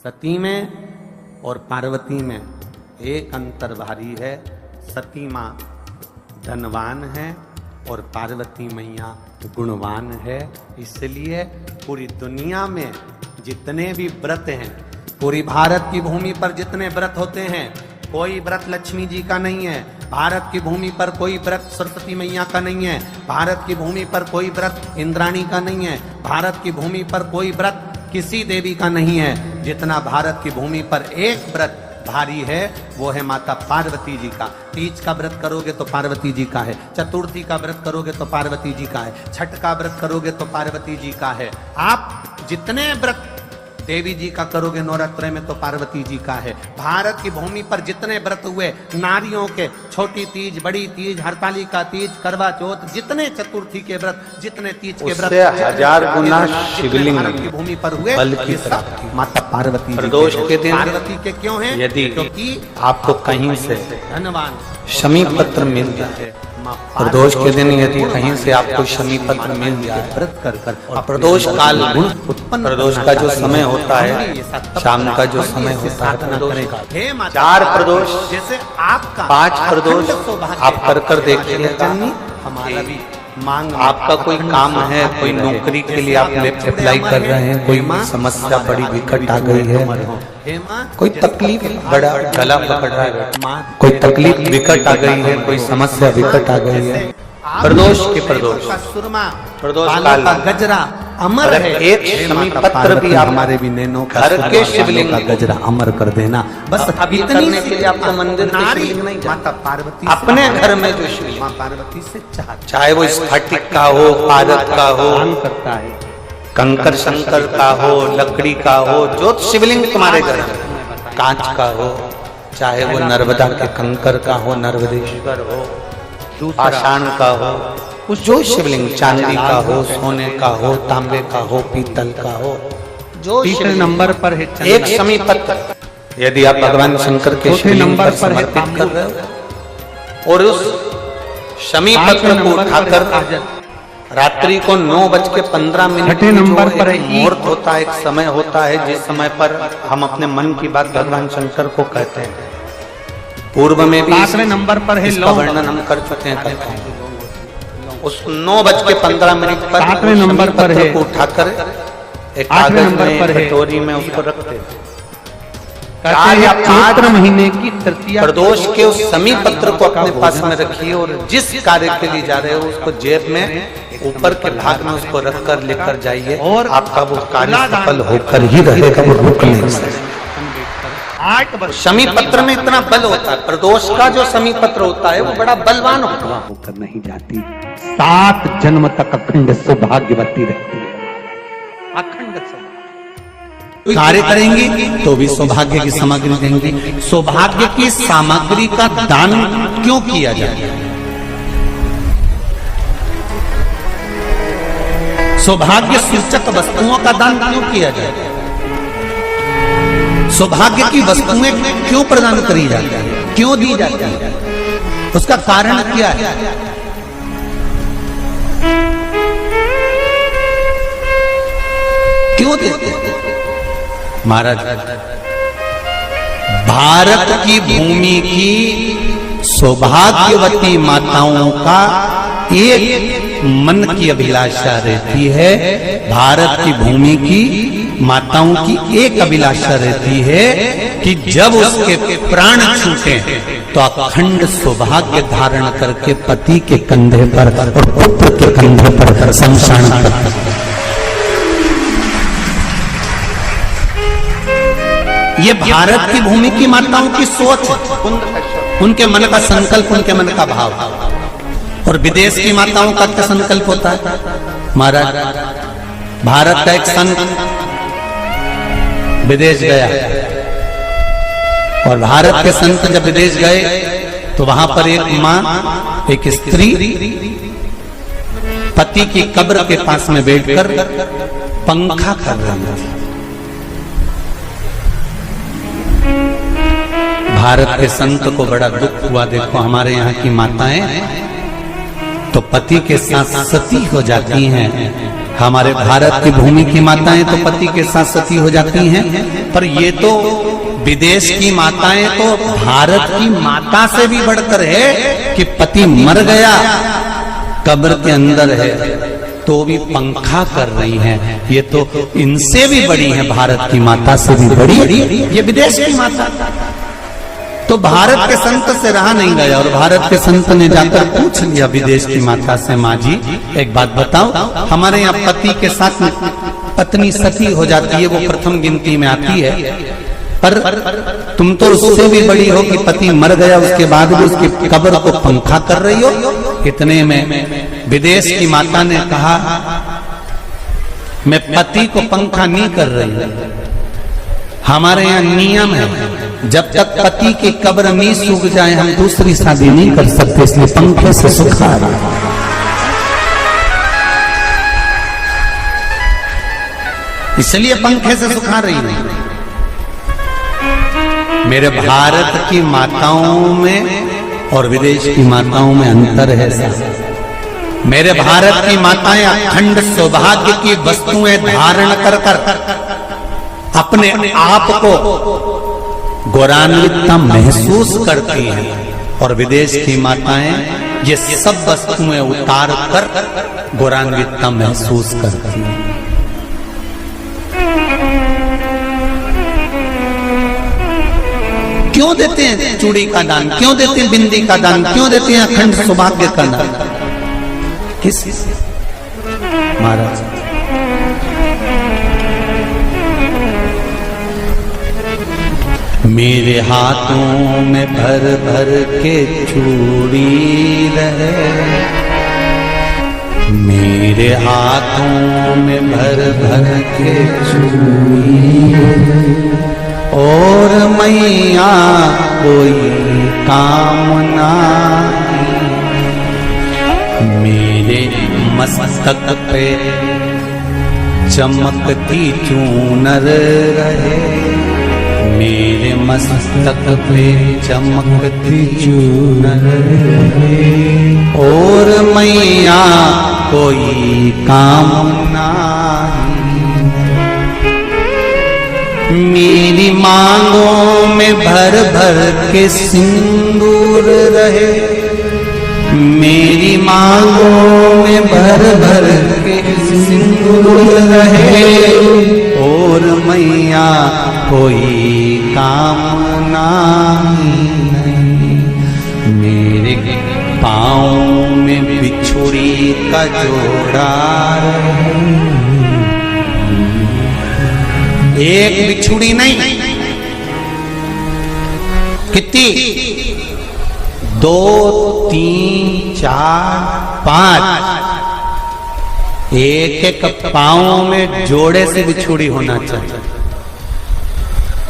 सती में और पार्वती में एक अंतर भारी है। सती माँ धनवान है और पार्वती मैया गुणवान है। इसलिए पूरी दुनिया में जितने भी व्रत हैं, पूरी भारत की भूमि पर जितने व्रत होते हैं, कोई व्रत लक्ष्मी जी का नहीं है। भारत की भूमि पर कोई व्रत सरस्वती मैया का नहीं है। भारत की भूमि पर कोई व्रत इंद्राणी का नहीं है। भारत की भूमि पर कोई व्रत किसी देवी का नहीं है। जितना भारत की भूमि पर एक व्रत भारी है वो है माता पार्वती जी का। तीज का व्रत करोगे तो पार्वती जी का है। चतुर्थी का व्रत करोगे तो पार्वती जी का है। छठ का व्रत करोगे तो पार्वती जी का है। आप जितने व्रत देवी जी का करोगे नवरात्र में तो पार्वती जी का है। भारत की भूमि पर जितने व्रत हुए नारियों के, छोटी तीज, बड़ी तीज, हरतालिका तीज, करवा चौथ, जितने चतुर्थी के व्रत, जितने तीज के व्रत, हजार गुना शिवलिंग की भूमि पर हुए बल्कि माता पार्वती प्रदोष के दिन पार्वती के क्यों हैं? यदि क्योंकि आपको कहीं से धनवान शमी पत्र मिल जाए, प्रदोष के दिन यदि कहीं से आपको शमी पत्र मिल जाए, व्रत कर और प्रदोष काल उत्पन्न, प्रदोष का जो समय होता है, शाम का जो समय होता है, प्रदोष का 4 प्रदोष, जैसे आपका 5 प्रदोष आप कर देखिए। हमारा भी मांग, आपका कोई काम है, कोई नौकरी के लिए आप अप्लाई कर रहे हैं, कोई समस्या बड़ी विकट आ गई है, कोई तकलीफ बड़ा गला पकड़ रहा है, कोई तकलीफ विकट आ गई है, कोई समस्या विकट आ गई है, प्रदोष के प्रदोष काल का गजरा अमर है। एक शमी पत्र भी आप हमारे भी नैनो घर के शिवलिंग का गजरा अमर कर देना। बस अभी करने के लिए आपको मंदिर नहीं, माता पार्वती अपने घर में जो शिवलिंग, माँ पार्वती से चाहे वो स्फटिक का हो, पारद का हो, करता है, कंकर शंकर का हो, लकड़ी का हो, जो शिवलिंग तुम्हारे घर में, कांच का हो, चाहे वो नर्मदा के कंकर का हो, नर्मदेश्वर हो, पाषाण का हो, जो शिवलिंग चांदी का हो, सोने का हो, तांबे का हो, पीतल का हो, जो तीसरे नंबर पर है एक शमी पत्र, यदि आप भगवान शंकर के शिवलिंग पर समर्पित कर रहे हो और उस शमी पत्र को उठाकर रात्रि को 9:15 छठे नंबर पर एक मुहूर्त होता है, एक समय होता है जिस समय पर हम अपने मन की बात भगवान शंकर को कहते हैं। पूर्व में भी 7वें नंबर पर है इसका वर्णन हम कर चुके हैं, करते हैं। उस 9:15 पर 7वें नंबर पर है, उठाकर एक 8वें नंबर पर है, कटोरी में उसको रखते हैं। चैत्र महीने की तृतीया प्रदोष के उस शमी पत्र को अपने पास में रखिए और जिस कार्य के लिए जा रहे हो उसको जेब में ऊपर के भाग में उसको रखकर लेकर जाइए और आपका वो कार्य सफल होकर ही रहेगा, वो रुक नहीं सकता। शमी पत्र में इतना बल होता है, प्रदोष का जो शमी पत्र होता है वो बड़ा बलवान होकर नहीं जाती, 7 जन्म तक अखंड सौभाग्यवती रहती है। अखंड कार्य करेंगी तो भी सौभाग्य की सामग्री देंगी। सौभाग्य की सामग्री का दान क्यों किया जाए? सौभाग्य सूचक वस्तुओं का दान क्यों किया जाए? सौभाग्य की वस्तुएं क्यों प्रदान करी जाती है, क्यों दी जाती है? उसका कारण क्या है? क्यों देते हैं? महाराज, भारत की भूमि की सौभाग्यवती माताओं का एक मन की अभिलाषा रहती है। भारत की भूमि की माताओं की एक अभिलाषा रहती है कि जब उसके प्राण छूटे तो अखंड सौभाग्य धारण करके पति के कंधे पर और पुत्र के कंधे पर शमशान पर। ये भारत की भूमि की माताओं की सोच, उनके मन का संकल्प, उनके मन का भाव। और विदेश की माताओं का क्या संकल्प होता है? महाराज, भारत का एक संत विदेश गया और भारत के संत जब विदेश गए तो वहां पर एक मां, एक स्त्री पति की कब्र के पास में बैठकर पंखा कर रही थी। भारत के संत को बड़ा दुख हुआ, देखो हमारे यहाँ की माताएं तो पति के साथ सती हो जाती हैं, हमारे भारत की भूमि की माताएं तो पति के साथ सती हो जाती हैं, पर ये तो विदेश की माताएं तो भारत की माता से भी बढ़कर है कि पति मर गया, कब्र के अंदर है तो भी पंखा कर रही हैं। ये तो इनसे भी बड़ी है, भारत की माता से भी बड़ी ये विदेश की माता। तो भारत के संत से रहा नहीं गया और भारत के संत ने जाकर पूछ लिया विदेश की माता से, माँ जी एक बात बताओ, हमारे यहाँ पति के साथ पत्नी सती हो जाती है, वो प्रथम गिनती में आती है, पर तुम तो उससे भी बड़ी हो कि पति मर गया उसके बाद भी उसकी कब्र को पंखा कर रही हो। इतने में विदेश की माता ने कहा, मैं पति को पंखा नहीं कर रही, हमारे यहाँ नियम है जब तक पति की कब्र नहीं सूख जाए हम दूसरी शादी नहीं कर सकते, इसलिए पंखे से सुखा रहे। इसलिए पंखे से सुखा रही नहीं। मेरे भारत की माताओं में और विदेश की माताओं में अंतर है साहब। मेरे भारत की माताएं अखंड सौभाग्य की वस्तुएं धारण कर अपने आप को गौरवान्वितता महसूस करती हैं और विदेश की माताएं ये सब वस्तुएं उतार कर गौरवान्वितता महसूस करती हैं। क्यों देते हैं चूड़ी का दान, क्यों देते हैं बिंदी का दान, क्यों देते हैं अखंड सौभाग्य का दान? किस महाराज मेरे हाथों में भर भर के चूड़ी रहे, मेरे हाथों में भर भर के चूड़ी और मैया कोई कामना, मेरे मस्तक पे चमकती चूनर रहे, मेरे मस्तक पे चमकती चूनर रहे और मैया कोई कामना, मेरी मांगों में भर भर के सिंदूर रहे, मेरी मांगों में भर भर के सिंदूर रहे और मैया कोई कामना नहीं, मेरे पाँव में बिछुड़ी का जोड़ा रहे, एक बिछुड़ी नहीं, कितनी? 2, 3, 4, 5, एक एक पाँव में जोड़े से बिछुड़ी होना चाहिए।